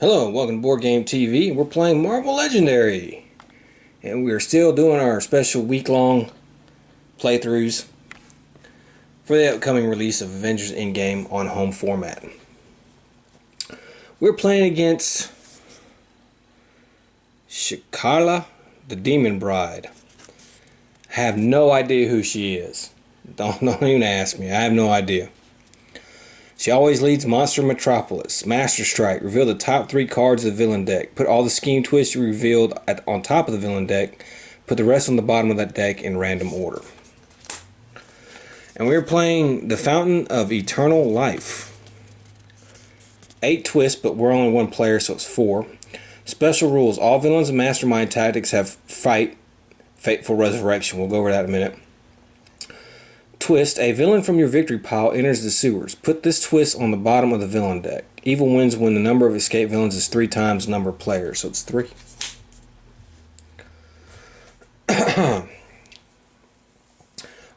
Hello, welcome to Board Game TV. We're playing Marvel Legendary, and we are still doing our special week-long playthroughs for the upcoming release of Avengers Endgame on home format. We're playing against Shiklah, the Demon Bride. I have no idea who she is. Don't even ask me. I have no idea. She always leads Monster Metropolis. Master Strike. Reveal the top 3 cards of the villain deck. Put all the scheme twists you revealed on top of the villain deck. Put the rest on the bottom of that deck in random order. And we're playing the Fountain of Eternal Life. 8 twists, but we're only 1 player, so it's 4. Special rules. All villains and mastermind tactics have fight, fateful resurrection. We'll go over that in a minute. Twist. A villain from your victory pile enters the sewers. Put this twist on the bottom of the villain deck. Evil wins when the number of escape villains is 3 times the number of players, so it's 3.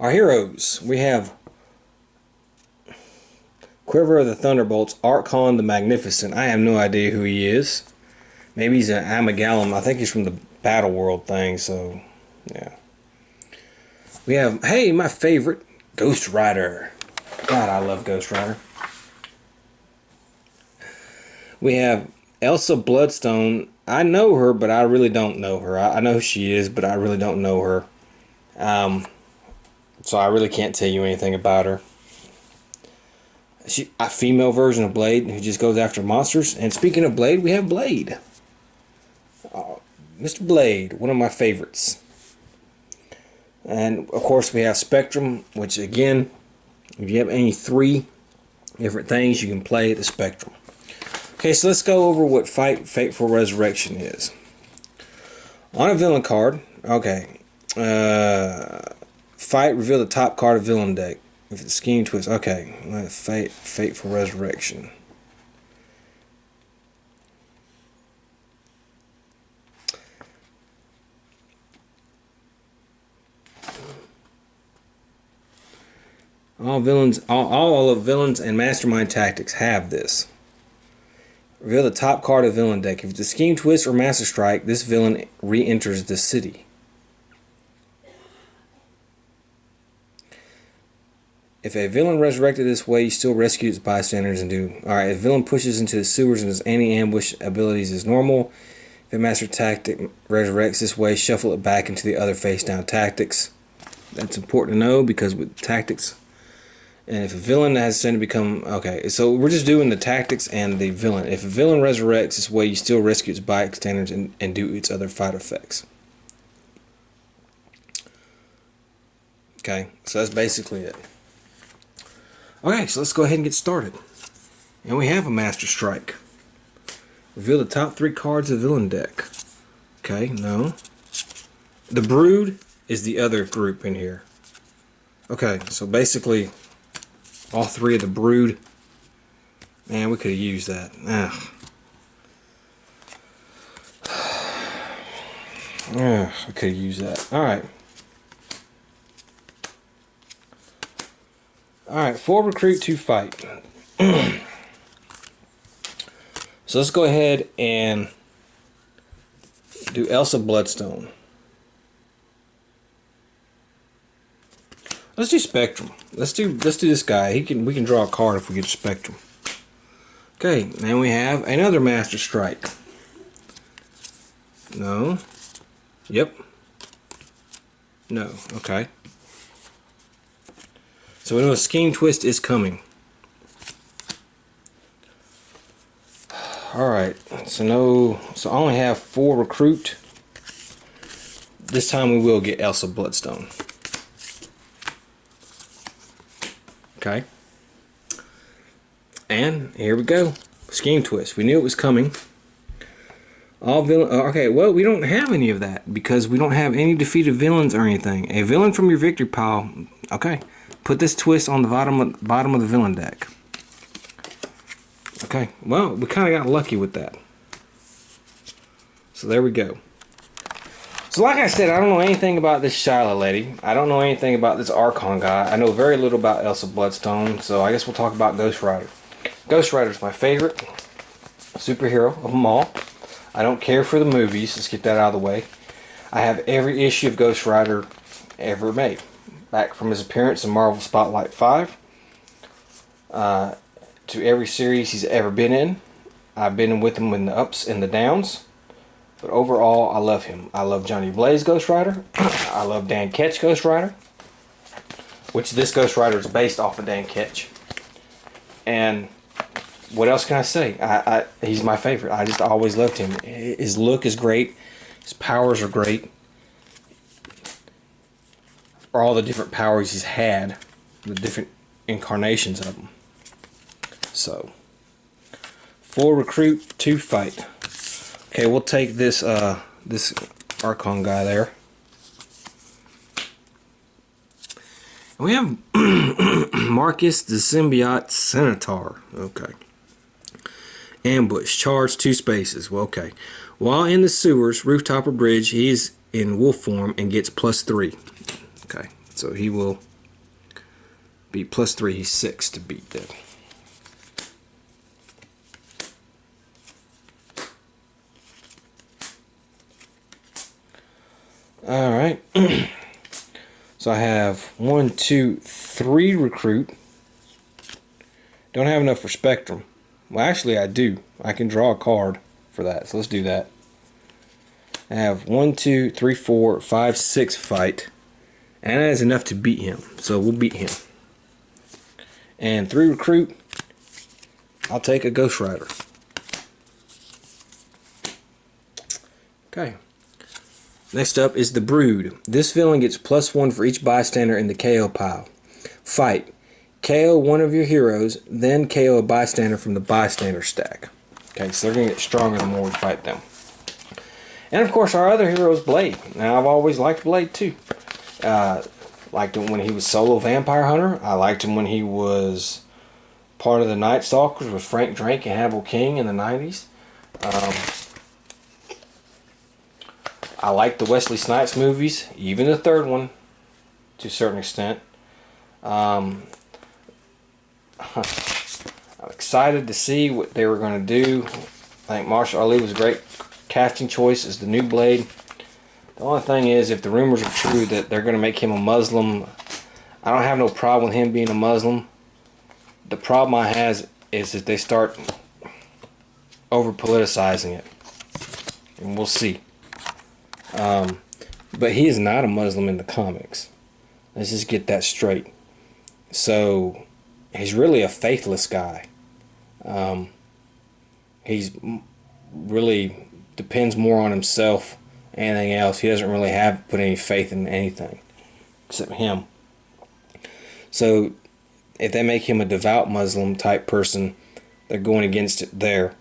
Our heroes. We have Quiver of the Thunderbolts, Archon the Magnificent. I have no idea who he is. Maybe he's an Amygdalum. I think he's from the Battle World thing, so yeah. We have, hey, my favorite, Ghost Rider. God, I love Ghost Rider. We have Elsa Bloodstone. I know her, but I really don't know her. I know who she is, but I really don't know her. So I really can't tell you anything about her. She a female version of Blade who just goes after monsters. And speaking of Blade, we have Blade. Mr. Blade, one of my favorites. And of course we have Spectrum, which again, if you have any 3 different things, you can play the Spectrum. Okay, so let's go over what Fateful Resurrection is. On a villain card, okay, fight, reveal the top card of villain deck. If it's scheme twist, okay, Fateful Resurrection. All of villains and mastermind tactics have this. Reveal the top card of villain deck. If it's a scheme twist or master strike, this villain re-enters the city. If a villain resurrected this way, you still rescue its bystanders and do. Alright, if a villain pushes into the sewers and his anti-ambush abilities is normal. If a master tactic resurrects this way, shuffle it back into the other face-down tactics. That's important to know because with tactics. And if a villain has tended to become... Okay, so we're just doing the tactics and the villain. If a villain resurrects this way, you still rescue its bystanders and do its other fight effects. Okay, so that's basically it. Okay, so let's go ahead and get started. And we have a Master Strike. Reveal the top 3 cards of the villain deck. Okay, no. The Brood is the other group in here. Okay, so basically... all 3 of the Brood. Man, we could have used that. Ugh. Ugh, I could have used that. Alright. Alright, 4 recruit, 2 fight. So let's go ahead and do Elsa Bloodstone. Let's do Spectrum. Let's do this guy. We can draw a card if we get Spectrum. Okay, now we have another Master Strike. No. Yep. No. Okay. So we know a scheme twist is coming. Alright. So I only have 4 recruit. This time we will get Elsa Bloodstone. Okay. And here we go. Scheme twist. We knew it was coming. All villain. Okay, well, we don't have any of that because we don't have any defeated villains or anything. A villain from your victory pile. Okay. Put this twist on the bottom of the villain deck. Okay. Well, we kind of got lucky with that. So there we go. So like I said, I don't know anything about this Shiklah lady. I don't know anything about this Archon guy. I know very little about Elsa Bloodstone, so I guess we'll talk about Ghost Rider. Ghost Rider's my favorite. superhero of them all. I don't care for the movies. Let's get that out of the way. I have every issue of Ghost Rider ever made. Back from his appearance in Marvel Spotlight 5 to every series he's ever been in. I've been with him in the ups and the downs. But overall, I love him. I love Johnny Blaze Ghost Rider. I love Dan Ketch Ghost Rider. Which this Ghost Rider is based off of Dan Ketch. And what else can I say? He's my favorite. I just always loved him. His look is great. His powers are great. For all the different powers he's had. The different incarnations of them. So, 4 recruit, 2 fight. Okay, we'll take this this Archon guy there. We have Marcus the Symbiote Centaur. Okay. Ambush. Charge 2 spaces. Well, okay. While in the sewers, rooftop or bridge, he is in wolf form and gets +3. Okay. So he will be +3. He's 6 to beat that. Alright. So I have 1, 2, 3 recruit. Don't have enough for Spectrum. Well, actually I do. I can draw a card for that. So let's do that. I have 1, 2, 3, 4, 5, 6 fight. And that is enough to beat him. So we'll beat him. And 3 recruit. I'll take a Ghost Rider. Okay. Next up is the Brood. This villain gets +1 for each bystander in the KO pile. Fight. KO one of your heroes, then KO a bystander from the bystander stack. Okay, so they're going to get stronger the more we fight them. And of course our other hero is Blade. Now I've always liked Blade too. Liked him when he was solo vampire hunter. I liked him when he was part of the Night Stalkers with Frank Drake and Hannibal King in the 90s. I like the Wesley Snipes movies, even the third one, to a certain extent. I'm excited to see what they were going to do. I think Marshall Ali was a great casting choice as the new Blade. The only thing is, if the rumors are true that they're going to make him a Muslim, I don't have no problem with him being a Muslim. The problem I have is that they start over-politicizing it. And we'll see. But he is not a Muslim in the comics. Let's just get that straight. So, he's really a faithless guy. He's really depends more on himself than anything else. He doesn't really put any faith in anything except him. So, if they make him a devout Muslim type person, they're going against it there.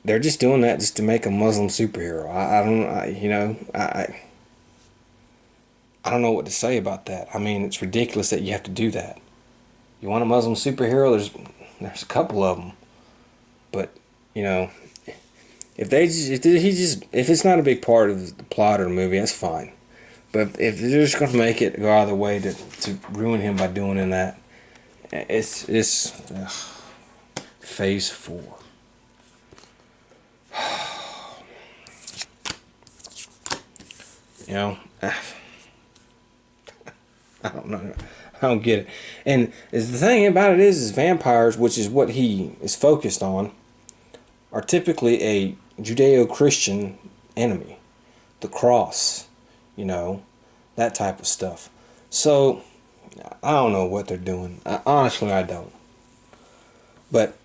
They're just doing that just to make a Muslim superhero. I don't know what to say about that. I mean, it's ridiculous that you have to do that. You want a Muslim superhero? There's a couple of them, but you know, if it's not a big part of the plot of the movie, that's fine. But if they're just going to make it go out of their way to ruin him by doing that, it's Phase 4. You know, I don't know. I don't get it. And the thing about it is vampires, which is what he is focused on, are typically a Judeo-Christian enemy. The cross, you know, that type of stuff. So, I don't know what they're doing. Honestly, I don't. But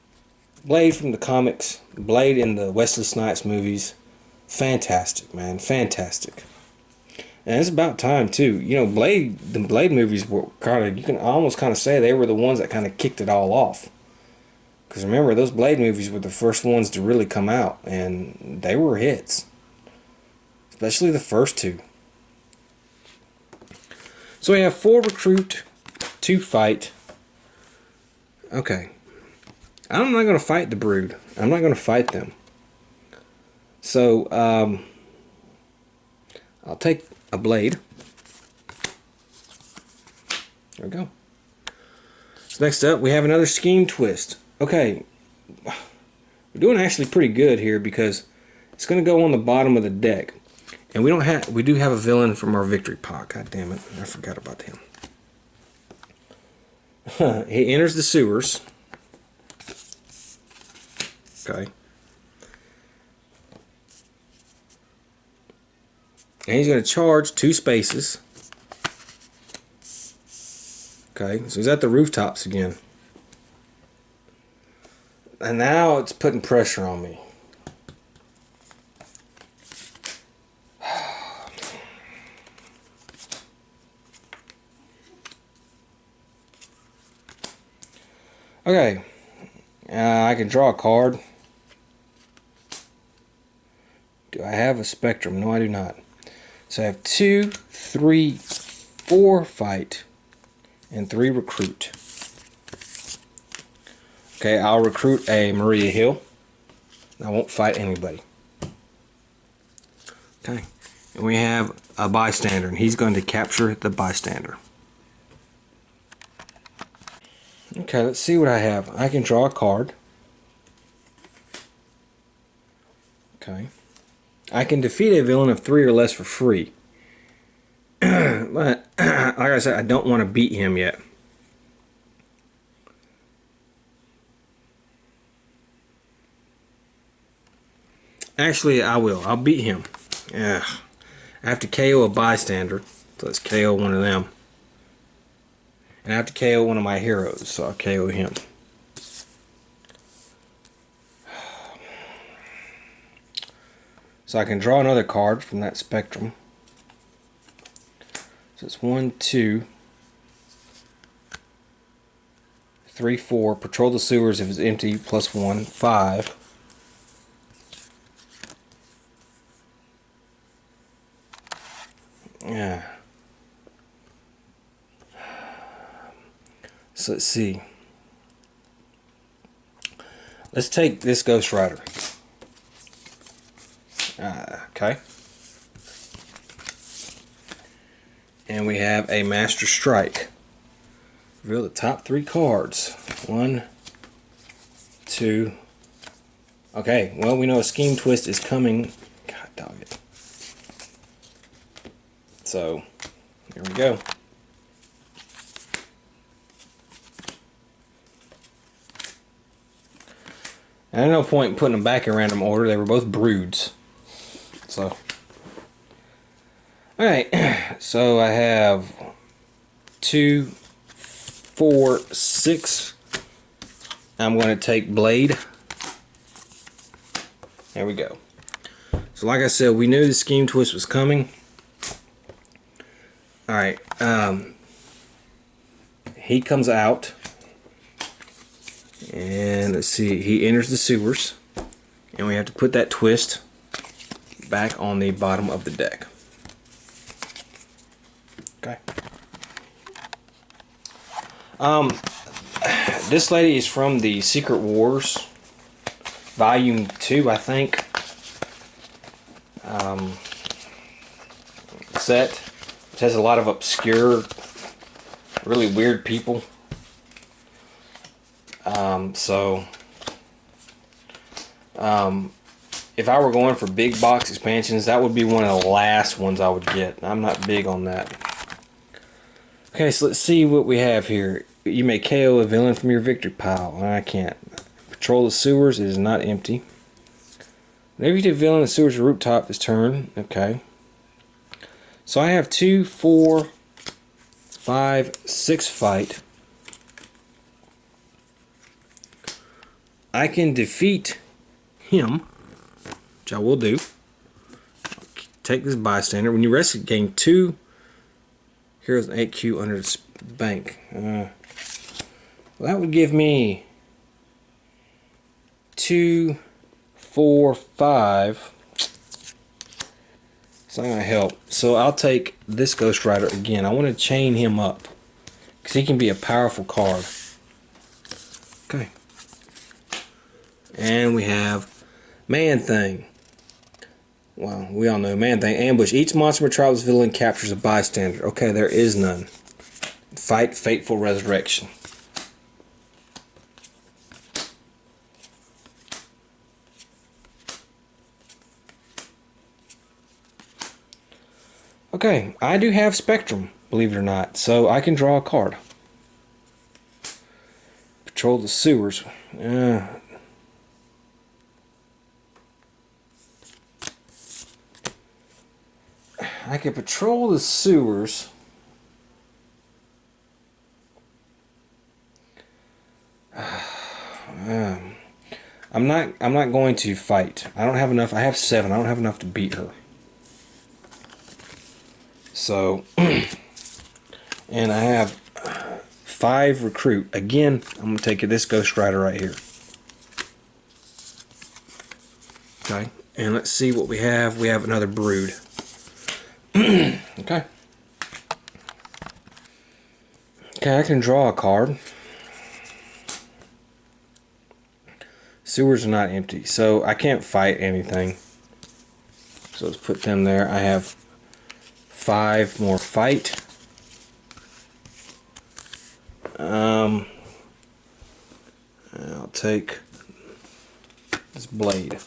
Blade from the comics, Blade in the Wesley Snipes movies, fantastic, man, fantastic. And it's about time too. You know, the Blade movies were you can almost kind of say they were the ones that kind of kicked it all off. Because remember, those Blade movies were the first ones to really come out, and they were hits. Especially the first 2. So we have 4 recruit, 2 fight. Okay. I'm not going to fight the Brood. I'm not going to fight them. So, I'll take a Blade. There we go. So next up, we have another scheme twist. Okay. We're doing actually pretty good here because it's going to go on the bottom of the deck. And we do have a villain from our victory pile. God damn it, I forgot about him. He enters the sewers. Okay. And he's going to charge 2 spaces. Okay, so he's at the rooftops again. And now it's putting pressure on me. Okay, I can draw a card. Do I have a spectrum? No, I do not. So I have 2, 3, 4 fight, and 3 recruit. Okay, I'll recruit a Maria Hill. I won't fight anybody. Okay, and we have a bystander, and he's going to capture the bystander. Okay, let's see what I have. I can draw a card. Okay. I can defeat a villain of 3 or less for free. But, like I said, I don't want to beat him yet. Actually, I will. I'll beat him. Yeah. I have to KO a bystander. So let's KO one of them. And I have to KO one of my heroes, so I'll KO him. So I can draw another card from that spectrum. So it's 1, 2, 3, 4. Patrol the sewers if it's empty, +1, 5. Yeah. So let's see. Let's take this Ghost Rider. Okay. And we have a Master Strike. Reveal the top 3 cards. 1, 2. Okay, well, we know a Scheme Twist is coming. God dog it. So, here we go. And no point in putting them back in random order. They were both broods. So, alright. So I have 2, 4, 6. I'm going to take Blade. There we go. So like I said, we knew the Scheme Twist was coming. Alright. He comes out. And let's see, he enters the sewers, and we have to put that twist back on the bottom of the deck. Okay. This lady is from the Secret Wars, Volume 2, I think. Set. It has a lot of obscure, really weird people. If I were going for big box expansions, that would be one of the last ones I would get. I'm not big on that. Okay, so let's see what we have here. You may KO a villain from your victory pile. I can't. Patrol the sewers. It is not empty. Whenever you do villain in the sewers or rooftop this turn. Okay. So I have 2, 4, 5, 6 fight. I can defeat him, which I will do. Take this bystander. When you rest, gain 2 heroes and 8Q under its bank. Well, that would give me 2, 4, 5. It's not going to help. So I'll take this Ghost Rider again. I want to chain him up because he can be a powerful card. Okay. And we have Man-Thing. Well, we all know Man-Thing. Ambush. Each monster Metropolis villain captures a bystander. Okay, there is none. Fight Fateful Resurrection. Okay, I do have Spectrum, believe it or not, so I can draw a card. Patrol the sewers. I can patrol the sewers. I'm not going to fight. I don't have enough. I have 7. I don't have enough to beat her. So, and I have 5 recruit. Again, I'm going to take this Ghost Rider right here. Okay, and let's see what we have. We have another Brood. Okay. Okay, I can draw a card. Sewers are not empty, so I can't fight anything. So let's put them there. I have 5 more fight. I'll take this blade.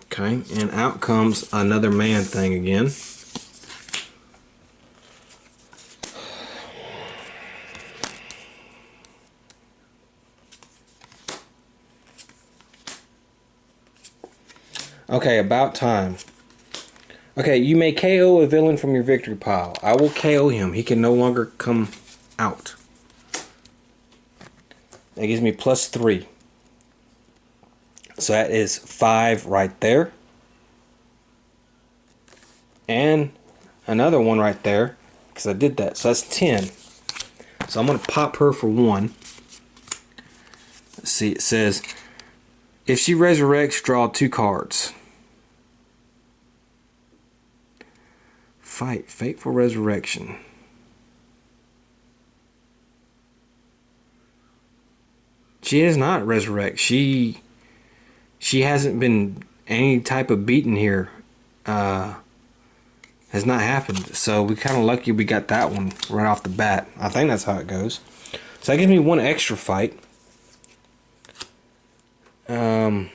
Okay, and out comes another man thing again. Okay, about time. Okay, you may KO a villain from your victory pile. I will KO him. He can no longer come out. That gives me +3. So that is 5 right there. And another one right there, because I did that. So that's 10. So I'm going to pop her for 1. Let's see, it says, if she resurrects, draw 2 cards. Fight, fateful resurrection. She is not resurrect. She hasn't been any type of beaten here. Has not happened. So we kind of lucky we got that one right off the bat. I think that's how it goes. So that gives me 1 extra fight. That's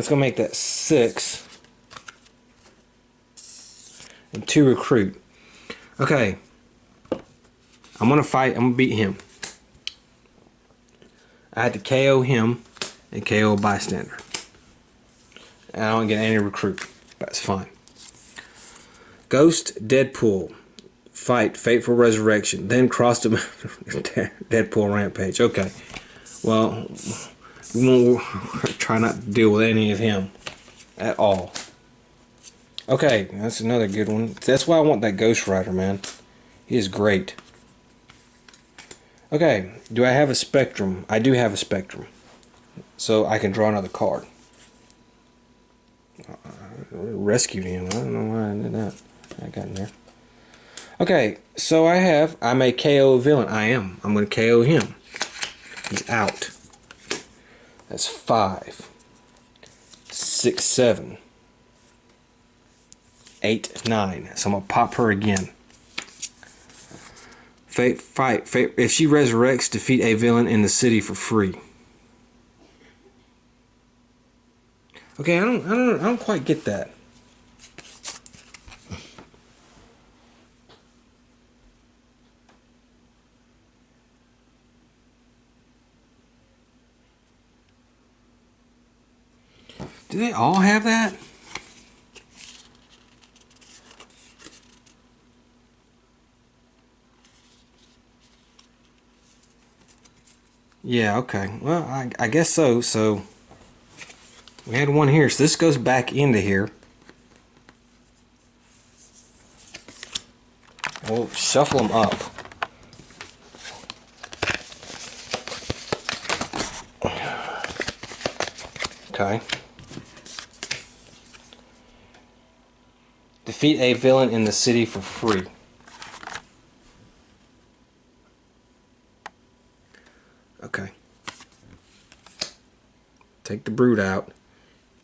gonna make that 6. And 2 recruit. Okay. I'm gonna fight. I'm gonna beat him. I had to KO him and KO a bystander. And I don't get any recruit. That's fine. Ghost Deadpool. Fight fateful resurrection. Then cross the Deadpool rampage. Okay. Well, we won't try not to deal with any of him at all. Okay, that's another good one. That's why I want that Ghost Rider, man. He is great. Okay, do I have a Spectrum? I do have a Spectrum. So I can draw another card. I rescued him. I don't know why I did that. I got in there. Okay, so I may KO a villain. I am. I'm going to KO him. He's out. That's 5, 6, 7, 8, 9. So I'm going to pop her again. Fight. If she resurrects, defeat a villain in the city for free. Okay, I don't quite get that. Do they all have that? Yeah, okay. Well, I guess so. So we had one here. So this goes back into here. We'll shuffle them up. Okay. Defeat a villain in the city for free. Okay. Take the Brood out.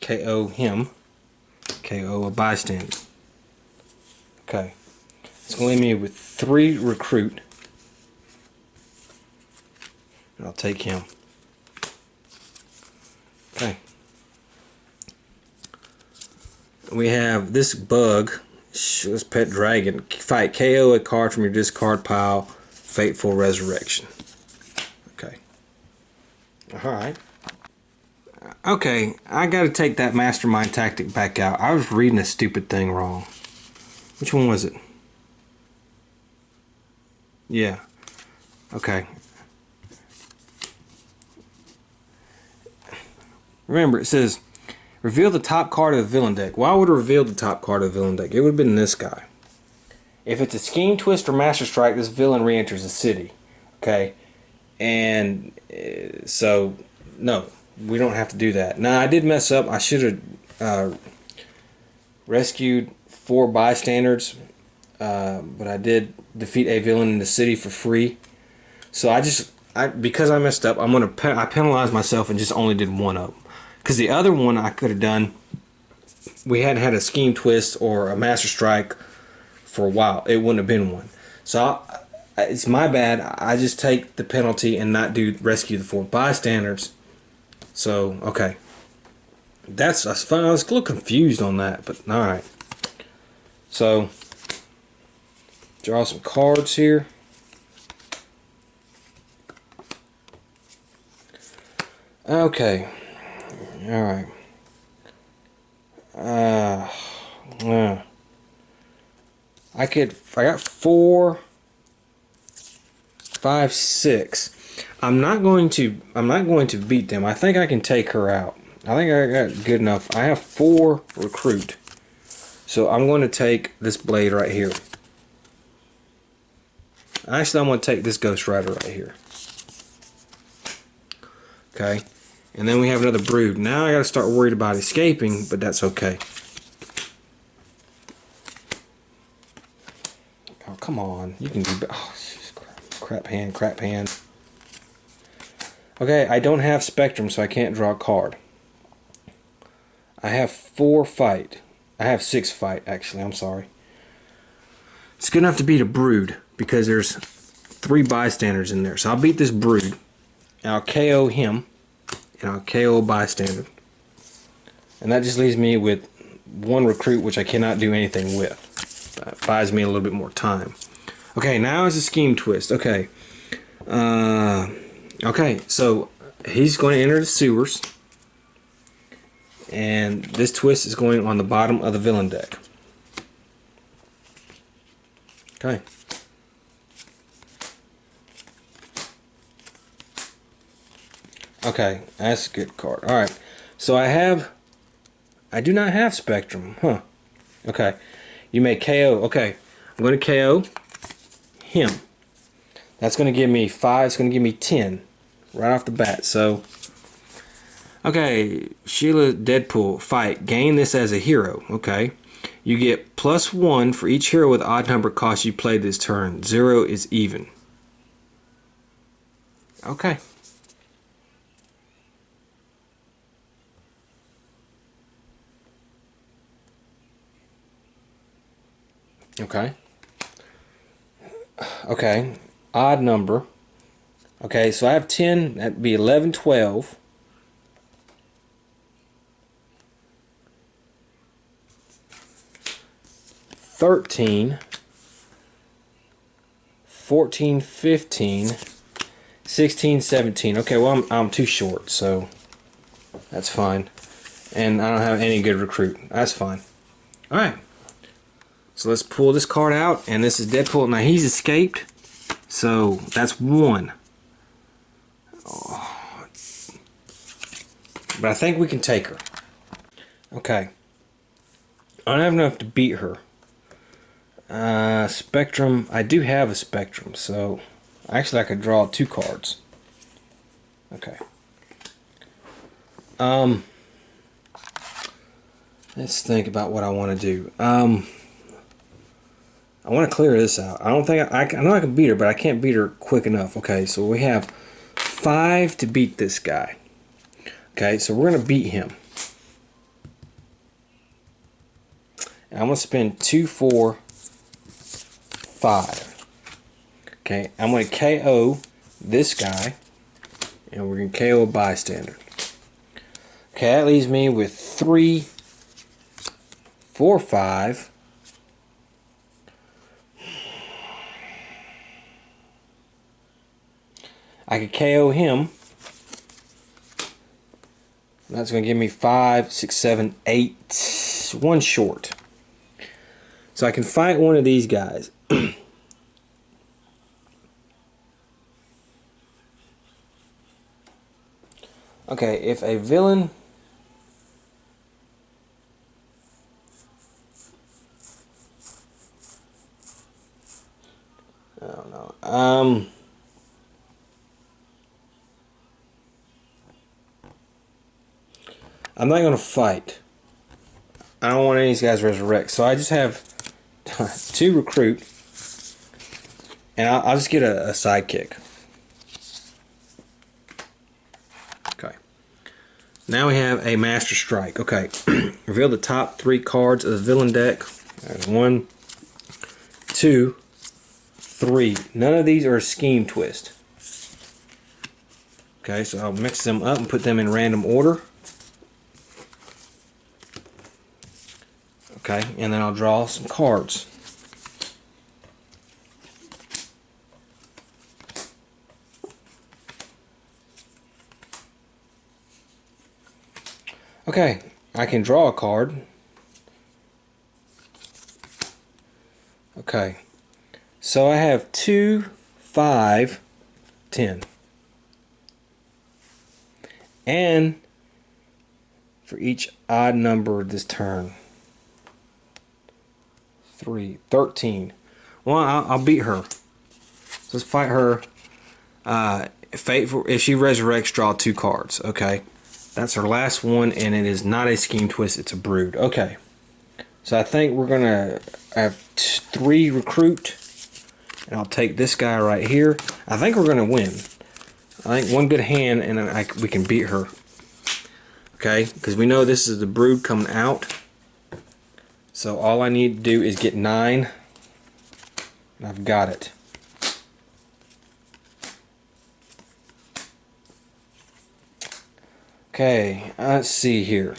KO him. KO a bystander. Okay. It's going to leave me with 3 recruit. And I'll take him. Okay. we have this bug, this pet dragon. Fight, KO a card from your discard pile. Fateful Resurrection. Okay. Alright. Okay, I gotta take that mastermind tactic back out. I was reading a stupid thing wrong. Which one was it? Yeah. Okay. Remember, it says, reveal the top card of the villain deck. Why would it reveal the top card of the villain deck? It would have been this guy. If it's a Scheme, Twist, or Master Strike, this villain re-enters the city. Okay? And so, no, we don't have to do that. Now, I did mess up. I should have rescued 4 bystanders, but I did defeat a villain in the city for free. So because I messed up, I penalized myself and just only did one of them. Because the other one I could have done, we hadn't had a Scheme, Twist, or a Master Strike for a while. It wouldn't have been one. So it's my bad. I just take the penalty and not rescue the 4 bystanders. So, okay. That's fun. I was a little confused on that, but alright. So, draw some cards here. Okay. Alright. I got 4, 5, 6. I'm not going to beat them. I think I can take her out. I think I got good enough. I have 4 recruit. So I'm going to take this blade right here. Actually, I'm going to take this Ghost Rider right here. Okay. And then we have another brood. Now I got to start worried about escaping, but that's okay. Oh, come on. You can do better. Oh, crap hand. Okay, I don't have Spectrum, so I can't draw a card. I have 4 fight. I have 6 fight, actually. I'm sorry. It's good enough to beat a brood because there's 3 bystanders in there. So I'll beat this brood. And I'll KO him. And I'll KO a bystander. And that just leaves me with 1 recruit, which I cannot do anything with. That buys me a little bit more time. Okay, now is a Scheme Twist. Okay. Okay, so he's going to enter the sewers. And this twist is going on the bottom of the villain deck. Okay. Okay, that's a good card. Alright, so I do not have Spectrum. Huh. Okay, you may KO. Okay, I'm going to KO him. That's going to give me 5. It's going to give me 10 right off the bat. So, okay, Sheila Deadpool, fight. Gain this as a hero. Okay, you get +1 for each hero with odd number cost you played this turn. 0 is even. Okay. Okay. Okay. Odd number. Okay, so I have 10. That'd be 11, 12. 13, 14, 15, 16, 17. Okay, well, I'm too short, so that's fine. And I don't have any good recruit. That's fine. Alright. So let's pull this card out, and this is Deadpool. Now he's escaped, so that's 1. Oh. But I think we can take her. Okay. I don't have enough to beat her. Spectrum. I do have a Spectrum, so actually I could draw 2 cards. Okay. Let's think about what I want to do. I want to clear this out. I don't think I know I can beat her, but I can't beat her quick enough. Okay, so we have 5 to beat this guy. Okay, so we're going to beat him. And I'm going to spend 2, 4, 5. Okay, I'm going to KO this guy, and we're going to KO a bystander. Okay, that leaves me with 3 4, 5. I could KO him. That's going to give me 5, 6, 7, 8. One short. So I can fight one of these guys. Okay, if a villain... I don't know. I'm not going to fight. I don't want any of these guys to resurrect. So I just have 2 recruit. And I'll just get a sidekick. Okay. Now we have a Master Strike. Okay. Reveal the top 3 cards of the villain deck. There's 1, 2, 3. None of these are a scheme twist. Okay, so I'll mix them up and put them in random order. Okay, and then I'll draw some cards. Okay, I can draw a card. Okay, so I have 2, 5, 10. And for each odd number this turn. 3, 13. Well, I'll beat her. Let's fight her. If she resurrects, draw 2 cards. Okay, that's her last one, and it is not a scheme twist. It's a brood. Okay, so I think we're gonna have 3 recruit, and I'll take this guy right here. I think we're gonna win. I think one good hand, and we can beat her. Okay, because we know this is the brood coming out. So all I need to do is get 9, and I've got it. Okay, let's see here.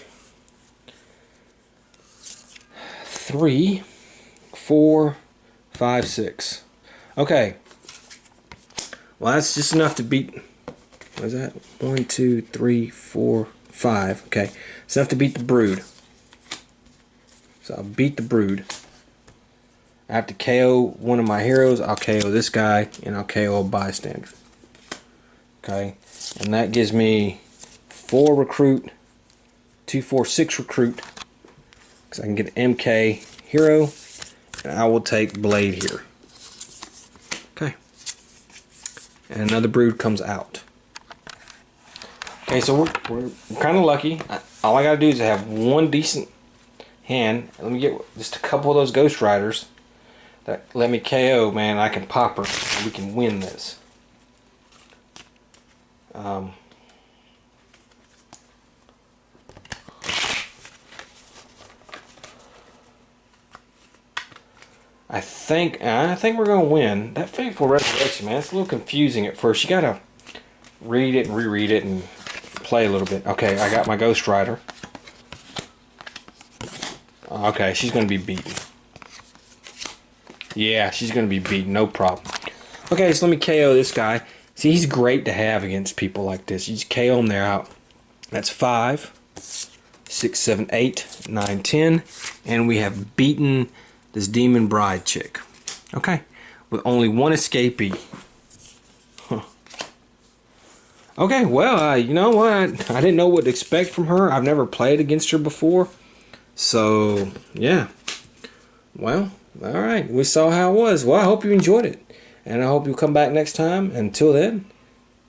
3, 4, 5, 6. Okay. Well, that's just enough to beat. What is that? 1, 2, 3, 4, 5. Okay, it's enough to beat the brood. So I'll beat the brood. I have to KO one of my heroes. I'll KO this guy, and I'll KO a bystander. Okay, and that gives me 4 recruit, 2, 4, 6 recruit. Because I can get an MK hero, and I will take Blade here. Okay, and another brood comes out. Okay, so we're kind of lucky. All I gotta do is have one decent hand. Let me get just a couple of those Ghost Riders that let me KO, man. I can pop her and we can win this. I think we're gonna win. That Fateful Resurrection, man, it's a little confusing at first. You gotta read it and reread it and play a little bit. Okay, I got my Ghost Rider. Okay, she's going to be beaten. Yeah, she's going to be beaten, no problem. Okay, so let me KO this guy. See, he's great to have against people like this. You just KO him, they're out. That's 5, 6, 7, 8, 9, 10. And we have beaten this Demon Bride chick. Okay, with only 1 escapee. Huh. Okay, well, you know what? I didn't know what to expect from her. I've never played against her before. So, yeah. Well, alright. We saw how it was. Well, I hope you enjoyed it. And I hope you'll come back next time. Until then,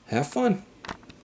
have fun.